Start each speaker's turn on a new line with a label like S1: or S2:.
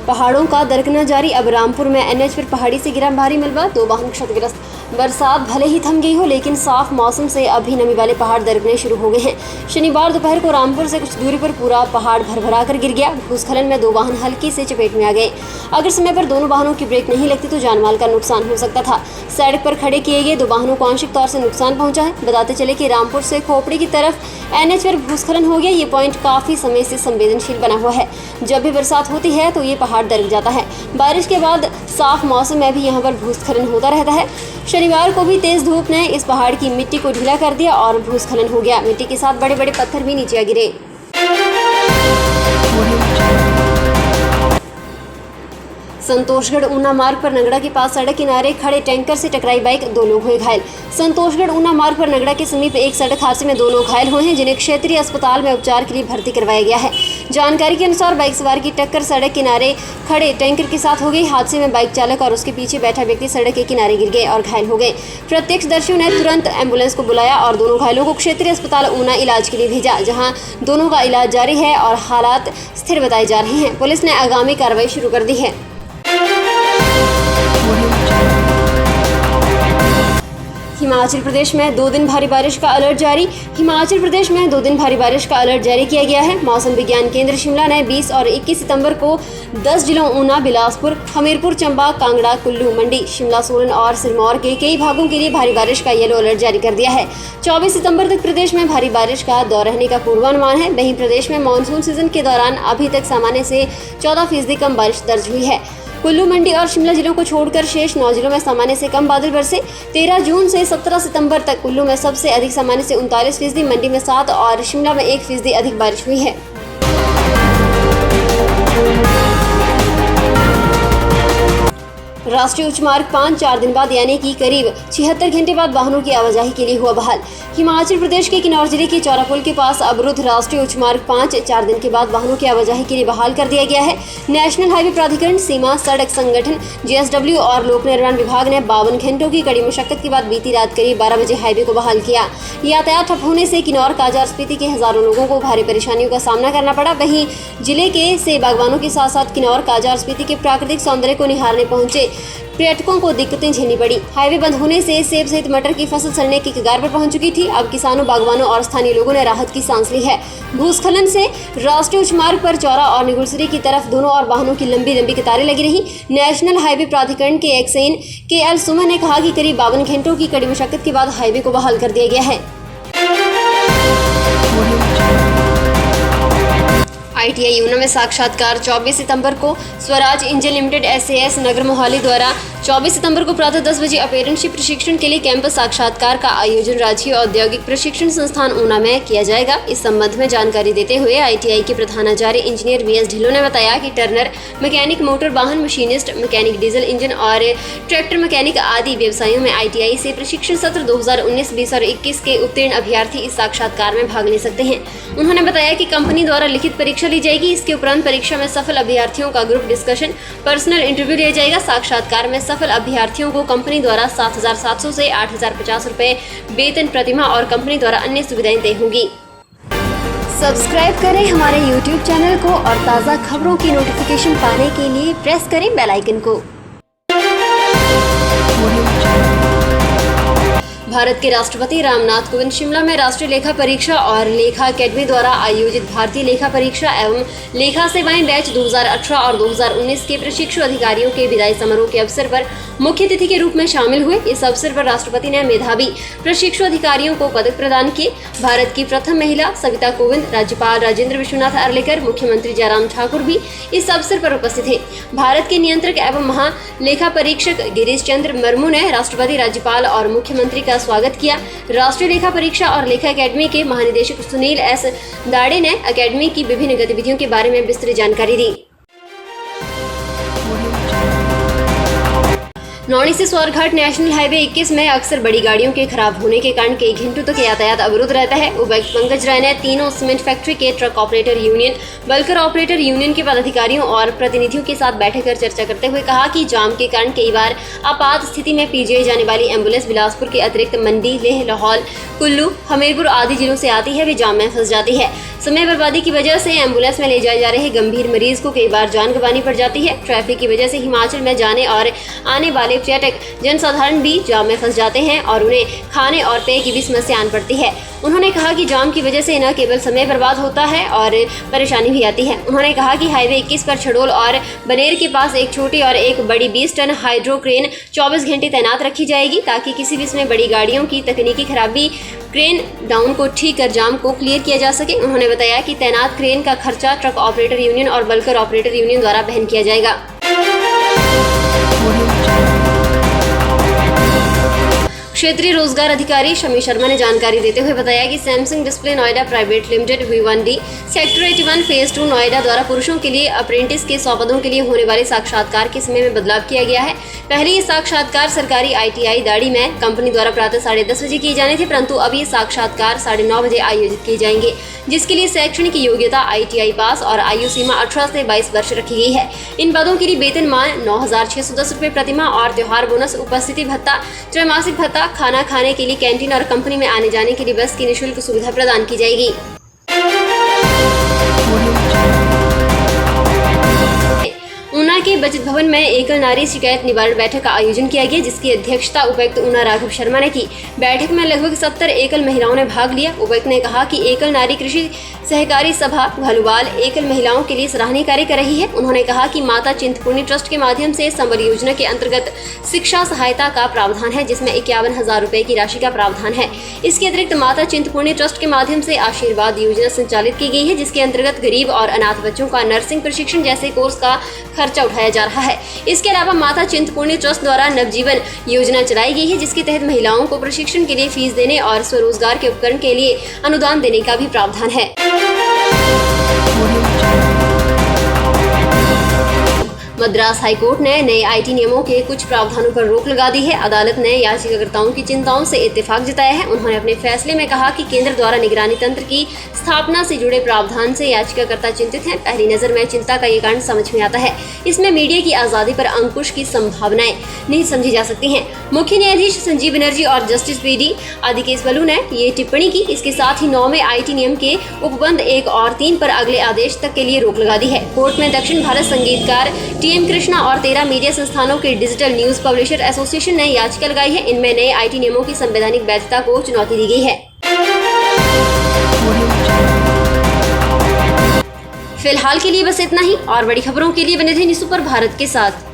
S1: पहाड़ों का दरकना जारी। अब रामपुर में एनएच पर पहाड़ी से गिरा भारी मलबा, 2 वाहन क्षतिग्रस्त। बरसात भले ही थम गई हो, लेकिन साफ मौसम से अभी नमी वाले पहाड़ दरकने शुरू हो गए हैं। शनिवार दोपहर को रामपुर से कुछ दूरी पर पूरा पहाड़ भरभरा कर गिर गया। भूस्खलन में 2 वाहन हल्की से चपेट में आ गए। अगर समय पर दोनों वाहनों की ब्रेक नहीं लगती तो जानमाल का नुकसान हो सकता था। सड़क पर खड़े किए गए 2 वाहनों को आंशिक तौर से नुकसान पहुंचा है। बताते चले कि रामपुर से खोपड़ी की तरफ एनएच पर भूस्खलन हो गया। ये पॉइंट काफी समय से संवेदनशील बना हुआ है। जब भी बरसात होती है तो ये पहाड़ दरक जाता है। बारिश के बाद साफ मौसम में भी यहाँ पर भूस्खलन होता रहता है। शनिवार को भी तेज धूप ने इस पहाड़ की मिट्टी को ढीला कर दिया और भूस्खलन हो गया। मिट्टी के साथ बड़े बड़े पत्थर भी नीचे गिरे। संतोषगढ़ ऊना मार्ग पर नगड़ा के पास सड़क किनारे खड़े टैंकर से टकराई बाइक, 2 लोग हुए घायल। संतोषगढ़ ऊना मार्ग पर नगड़ा के समीप एक सड़क हादसे में 2 लोग घायल हुए हैं, जिन्हें क्षेत्रीय अस्पताल में उपचार के लिए भर्ती करवाया गया है। जानकारी के अनुसार बाइक सवार की टक्कर सड़क किनारे खड़े टैंकर के साथ हो गई। हादसे में बाइक चालक और उसके पीछे बैठा व्यक्ति सड़क के किनारे गिर गए और घायल हो गए। प्रत्यक्षदर्शियों ने तुरंत एम्बुलेंस को बुलाया और दोनों घायलों को क्षेत्रीय अस्पताल ऊना इलाज के लिए भेजा, जहां दोनों का इलाज जारी है और हालात स्थिर बताए जा रहे हैं। पुलिस ने आगामी कार्रवाई शुरू कर दी है। हिमाचल प्रदेश में 2 दिन भारी बारिश का अलर्ट जारी। हिमाचल प्रदेश में 2 दिन भारी बारिश का अलर्ट जारी किया गया है। मौसम विज्ञान केंद्र शिमला ने 20 और 21 सितंबर को 10 जिलों ऊना, बिलासपुर, हमीरपुर, चंबा, कांगड़ा, कुल्लू, मंडी, शिमला, सोलन और सिरमौर के कई भागों के लिए भारी बारिश का येलो अलर्ट जारी कर दिया है। 24 सितंबर तक प्रदेश में भारी बारिश का दौर रहने का पूर्वानुमान है। वहीं प्रदेश में मानसून सीजन के दौरान अभी तक सामान्य से 14% कम बारिश दर्ज हुई है। कुल्लू, मंडी और शिमला जिलों को छोड़कर शेष 9 जिलों में सामान्य से कम बादल बरसे। 13 जून से 17 सितंबर तक कुल्लू में सबसे अधिक सामान्य से 39%, मंडी में 7 और शिमला में 1% अधिक बारिश हुई है। राष्ट्रीय उच्च मार्ग 5 4 दिन बाद यानी कि करीब 76 घंटे बाद वाहनों की आवाजाही के लिए हुआ बहाल। हिमाचल प्रदेश के किन्नौर जिले के चौरा पुल के पास अवरुद्ध राष्ट्रीय उच्च मार्ग 5 4 दिन के बाद वाहनों की आवाजाही के लिए बहाल कर दिया गया है। नेशनल हाईवे प्राधिकरण, सीमा सड़क संगठन, JSW और लोक निर्माण विभाग ने 52 घंटों की कड़ी मशक्कत के बाद बीती रात करीब 12 बजे हाईवे को बहाल किया। यातायात ठप होने से किन्नौर, काजा और स्पीति के हजारों लोगों को भारी परेशानियों का सामना करना पड़ा। वहीं जिले के सेब बागवानों के साथ साथ किन्नौर, काजा और स्पीति के प्राकृतिक सौंदर्य को निहारने पहुंचे पर्यटकों को दिक्कतें झेलनी पड़ी। हाईवे बंद होने से सेब सहित मटर की फसल सड़ने की कगार पर पहुंच चुकी थी। अब किसानों, बागवानों और स्थानीय लोगों ने राहत की सांस ली है। भूस्खलन से राष्ट्रीय उच्च मार्ग पर चौरा और निगुलसरी की तरफ दोनों और वाहनों की लंबी लंबी कतारें लगी रही। नेशनल हाईवे प्राधिकरण के एक्सेन KL सुमन ने कहा कि करीब 52 घंटों की कड़ी मशक्कत के बाद हाईवे को बहाल कर दिया गया है। ITI ऊना में साक्षात्कार 24 सितंबर को स्वराज इंजन लिमिटेड SAS नगर मोहाली द्वारा 24 सितंबर को प्रातः 10 बजे अपेरेंटशिप प्रशिक्षण के लिए कैंपस साक्षात्कार का आयोजन राज्य औद्योगिक प्रशिक्षण संस्थान ऊना में किया जाएगा। इस संबंध में जानकारी देते हुए ITI के प्रधानाचार्य इंजीनियर VS ढिल्लों ने बताया कि टर्नर, मैकेनिक, मोटर वाहन मशीनिस्ट, मैकेनिक डीजल इंजन और ट्रैक्टर मैकेनिक आदि व्यवसायों में ITI से प्रशिक्षण सत्र 2019, 20 और 21 के उत्तीर्ण अभ्यर्थी इस साक्षात्कार में भाग ले सकते हैं। उन्होंने बताया कि कंपनी द्वारा लिखित परीक्षा ली जाएगी। इसके उपरांत परीक्षा में सफल अभ्यर्थियों का ग्रुप डिस्कशन, पर्सनल इंटरव्यू लिया जाएगा। साक्षात्कार में सफल अभ्यर्थियों को कंपनी द्वारा 7,700 से 8,050 रुपए वेतन प्रतिमाह और कंपनी द्वारा अन्य सुविधाएं दी होंगी। सब्सक्राइब करें हमारे YouTube चैनल को और ताज़ा खबरों की नोटिफिकेशन पाने के लिए प्रेस करें बेल आइकन को। भारत के राष्ट्रपति रामनाथ कोविंद शिमला में राष्ट्रीय लेखा परीक्षा और लेखा अकेडमी द्वारा आयोजित भारतीय लेखा परीक्षा एवं लेखा सेवाएं बैच 2018 और 2019 के प्रशिक्षु अधिकारियों के विदाई समारोह के अवसर पर मुख्य अतिथि के रूप में शामिल हुए। इस अवसर पर राष्ट्रपति ने मेधावी प्रशिक्षु अधिकारियों को पदक प्रदान किए। भारत की प्रथम महिला सविता कोविंद, राज्यपाल राजेंद्र विश्वनाथ अर्लेकर, मुख्यमंत्री जयराम ठाकुर भी इस अवसर पर उपस्थित थे। भारत के नियंत्रक एवं महालेखा परीक्षक गिरीश चंद्र मर्मू ने राष्ट्रपति, राज्यपाल और मुख्यमंत्री का स्वागत किया। राष्ट्रीय लेखा परीक्षा और लेखा अकेडमी के महानिदेशक सुनील S दाड़े ने अकेडमी की विभिन्न गतिविधियों के बारे में विस्तृत जानकारी दी। नौणी से स्वारघाट नेशनल हाईवे 21 में अक्सर बड़ी गाड़ियों के खराब होने के कारण कई घंटों तक यातायात अवरुद्ध रहता है। उपायुक्त पंकज राय ने तीनों सीमेंट फैक्ट्री के truck operator union, bulker operator union के पदाधिकारियों और प्रतिनिधियों के साथ बैठक कर चर्चा करते हुए कहा कि जाम के कारण कई बार आपात स्थिति में पीजीआई जाने वाली एम्बुलेंस बिलासपुर के अतिरिक्त मंडी, लेह, लाहौल, कुल्लू, हमीरपुर आदि जिलों से आती है, वे जाम में फंस जाती है। समय बर्बादी की वजह से एम्बुलेंस में ले जाए जा रहे गंभीर मरीज को कई बार जान गंवानी पड़ जाती है। ट्रैफिक की वजह से हिमाचल में जाने और आने वाले पर्यटक जनसाधारण भी जाम में फंस जाते हैं और उन्हें खाने और पेय की भी समस्या आन पड़ती है। उन्होंने कहा कि जाम की वजह से न केवल समय बर्बाद होता है और परेशानी भी आती है। उन्होंने कहा कि हाईवे 21 पर छड़ोल और बनेर के पास एक छोटी और एक बड़ी 20 टन हाइड्रो क्रेन 24 घंटे तैनात रखी जाएगी ताकि किसी भी समय बड़ी गाड़ियों की तकनीकी खराबी क्रेन डाउन को ठीक कर जाम को क्लियर किया जा सके। उन्होंने बताया कि तैनात क्रेन का खर्चा ट्रक ऑपरेटर यूनियन और बल्कर ऑपरेटर यूनियन द्वारा वहन किया जाएगा। क्षेत्रीय रोजगार अधिकारी शमी शर्मा ने जानकारी देते हुए बताया कि Samsung display Noida private limited V1D sector 81 phase 2 Noida द्वारा पुरुषों के लिए अप्रेंटिस के 100 पदों के लिए होने वाले साक्षात्कार के समय में बदलाव किया गया है। पहले ये साक्षात्कार सरकारी ITI दाड़ी में कंपनी द्वारा प्रातः 10:30 बजे किए जाने थे, परंतु अब ये साक्षात्कार 9:30 बजे आयोजित किए जाएंगे, जिसके लिए शैक्षणिक योग्यता ITI पास और आयु सीमा 18 से 22 वर्ष रखी गई है। इन पदों के लिए वेतनमान 9,610 रुपये प्रतिमाह और त्योहार बोनस, उपस्थिति भत्ता, त्रैमासिक भत्ता, खाना खाने के लिए कैंटीन और कंपनी में आने जाने के लिए बस की निःशुल्क सुविधा प्रदान की जाएगी। ऊना के बचत भवन में एकल नारी शिकायत निवारण बैठक का आयोजन किया गया, जिसकी अध्यक्षता उपायुक्त ऊना राघव शर्मा ने की। बैठक में लगभग 70 एकल महिलाओं ने भाग लिया। उपायुक्त ने कहा कि एकल नारी कृषि सहकारी सभा घलुवाल एकल महिलाओं के लिए सराहनीय कार्य कर रही है। उन्होंने कहा कि माता चिंतपूर्णी ट्रस्ट के माध्यम से संबल योजना के अंतर्गत शिक्षा सहायता का प्रावधान है, जिसमें 51,000 रुपए की राशि का प्रावधान है। इसके अतिरिक्त माता चिंतपूर्णी ट्रस्ट के माध्यम से आशीर्वाद योजना संचालित की गई है, जिसके अंतर्गत गरीब और अनाथ बच्चों का नर्सिंग प्रशिक्षण जैसे कोर्स का खर्चा उठाया जा रहा है। इसके अलावा माता चिंतपूर्णी ट्रस्ट द्वारा नवजीवन योजना चलाई गई है, जिसके तहत महिलाओं को प्रशिक्षण के लिए फीस देने और स्वरोजगार के उपकरण के लिए अनुदान देने का भी प्रावधान है। मद्रास हाईकोर्ट ने नए IT नियमों के कुछ प्रावधानों पर रोक लगा दी है। अदालत ने याचिकाकर्ताओं की चिंताओं से इत्तेफाक जताया है। उन्होंने अपने फैसले में कहा कि केंद्र द्वारा निगरानी तंत्र की स्थापना से जुड़े प्रावधान से याचिकाकर्ता चिंतित हैं। पहली नजर में चिंता का ये कारण समझ में आता है। इसमें मीडिया की आजादी पर अंकुश की संभावनाएं नहीं समझी जा सकती हैं। मुख्य न्यायाधीश संजीव बनर्जी और जस्टिस BD आदिकेशवलु ने ये टिप्पणी की। इसके साथ ही 9वें IT नियम के उपबंध 1 और 3 पर अगले आदेश तक के लिए रोक लगा दी है। कोर्ट में दक्षिण भारत संगीतकार TM कृष्णा और 13 मीडिया संस्थानों के डिजिटल न्यूज पब्लिशर एसोसिएशन ने याचिका लगाई है। इनमें नए IT नियमों की संवैधानिक वैधता को चुनौती दी गई है। फिलहाल के लिए बस इतना ही, और बड़ी खबरों के लिए बने रहिए न्यूज़ सुपर भारत के साथ।